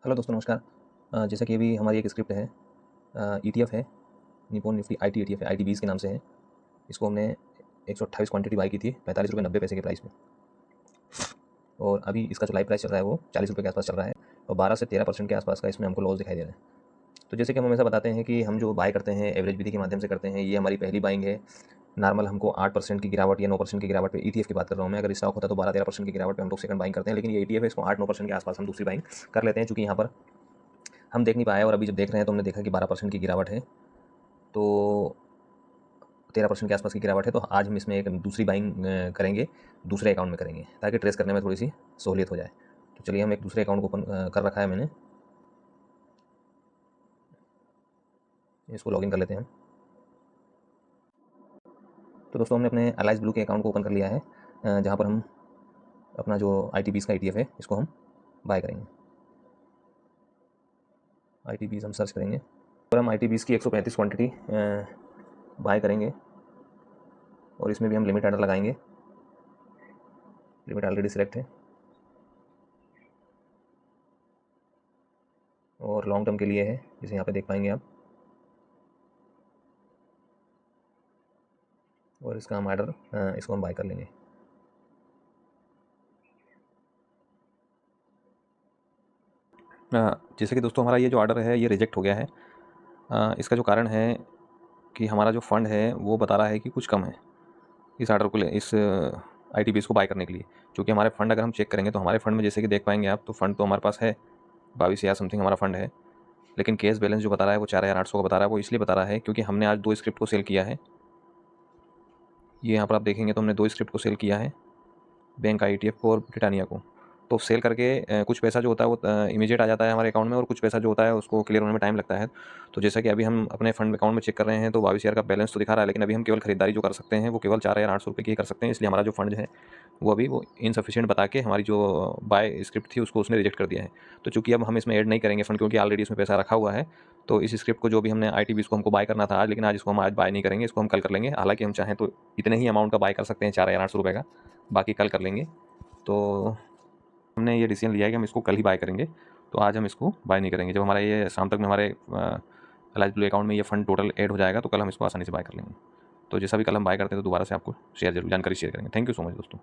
Hello दोस्तों, नमस्कार। जैसा कि अभी हमारी एक स्क्रिप्ट है, ईटीएफ है, निप्पॉन निफ्टी आईटी ईटीएफ है, आईटी 20 के नाम से है। इसको हमने 128 क्वांटिटी बाई की थी ₹45.90 के प्राइस में, और अभी इसका जो लाइव प्राइस चल रहा है वो ₹40 के आसपास चल रहा है, और 12 से 13% के आसपास का इसमें हमको लॉस दिखाई दे रहा है। तो जैसे कि हम हमेशा बताते हैं कि हम जो बाय करते हैं एवरेज विधि के माध्यम से करते हैं, ये हमारी पहली बाइंग है। नॉर्मल हमको 8% की गिरावट या 9% की गिरावट पे, ईटीएफ की बात कर रहा हूँ मैं, अगर स्टॉक होता तो 12-13% की गिरावट पे हम लोग सेकंड बाइंग करते हैं, लेकिन ये ईटीएफ है, इसको 8-9% के आसपास हम दूसरी बाइंग कर लेते हैं। चूँकि यहाँ पर हम देख नहीं पाए, और अभी जब देख रहे हैं तो हमने देखा कि 12% की गिरावट है, तो 13% के आसपास की गिरावट है। तो आज हम इसमें एक दूसरी बाइंग करेंगे, दूसरे अकाउंट में करेंगे, ताकि ट्रेस करने में थोड़ी सी सहूलियत हो जाए। तो चलिए, हम एक दूसरे अकाउंट को ओपन कर रखा है मैंने, इसको लॉगिन कर लेते हैं हम। तो दोस्तों, हमने अपने अलाइज ब्लू के अकाउंट को ओपन कर लिया है, जहाँ पर हम अपना जो IT20 का ETF है इसको हम बाय करेंगे। IT20 हम सर्च करेंगे, और हम IT20 की 135 क्वांटिटी बाय करेंगे, और इसमें भी हम लिमिट ऑर्डर लगाएंगे। लिमिट ऑलरेडी सिलेक्ट है, और लॉन्ग टर्म के लिए है, जिसे यहाँ पे देख पाएंगे आप। और इसका हम ऑर्डर इसको हम बाय कर लेंगे। जैसे कि दोस्तों, हमारा ये जो ऑर्डर है ये रिजेक्ट हो गया है। इसका जो कारण है कि हमारा जो फंड है वो बता रहा है कि कुछ कम है इस ऑर्डर को इस IT20 को बाय करने के लिए। क्योंकि हमारे फंड अगर हम चेक करेंगे तो हमारे फंड में, जैसे कि देख पाएंगे आप, तो फंड तो हमारे पास है 22,000 समथिंग हमारा फंड है, लेकिन कैश बैलेंस जो बता रहा है वो 4,800 का बता रहा है। वो इसलिए बता रहा है क्योंकि हमने आज 2 स्क्रिप्ट को सेल किया है। ये यहाँ पर आप देखेंगे तो हमने 2 स्क्रिप्ट को सेल किया है, बैंक IETF को और ब्रिटानिया को। तो सेल करके कुछ पैसा जो होता है वो इमीडिएट आ जाता है हमारे अकाउंट में, और कुछ पैसा जो होता है उसको क्लियर होने में टाइम लगता है। तो जैसा कि अभी हम अपने फंड अकाउंट में चेक कर रहे हैं तो 22,000 का बैलेंस तो दिखा रहा है, लेकिन अभी हम केवल खरीदारी जो कर सकते हैं वो केवल 4,800 की ही कर सकते हैं। इसलिए हमारा जो फंड है वो अभी वो इनसफिशिएंट बता के हमारी जो बाय स्क्रिप्ट थी उसको उसने रिजेक्ट कर दिया है। तो चूँकि अब हम इसमें ऐड नहीं करेंगे फंड, क्योंकि ऑलरेडी इसमें पैसा रखा हुआ है, तो इस स्क्रिप्ट को जो भी हमने IT20 को हमको बाय करना था आज, लेकिन आज इसको हम आज बाय नहीं करेंगे, इसको हम कल कर लेंगे। हालाँकि हम चाहें तो इतने ही अमाउंट का बाय कर सकते हैं, 4,800 का, बाकी कल कर लेंगे। तो हमने ये डिसीजन लिया है कि हम इसको कल ही बाय करेंगे, तो आज हम इसको बाय नहीं करेंगे। जब हमारा ये शाम तक में हमारे अलाइज ब्लू अकाउंट में ये फंड टोटल ऐड हो जाएगा तो कल हम इसको आसानी से बाय कर लेंगे। तो जैसा भी कल हम बाय करते हैं तो दोबारा से आपको जानकारी शेयर करेंगे। थैंक यू सो मच दोस्तों।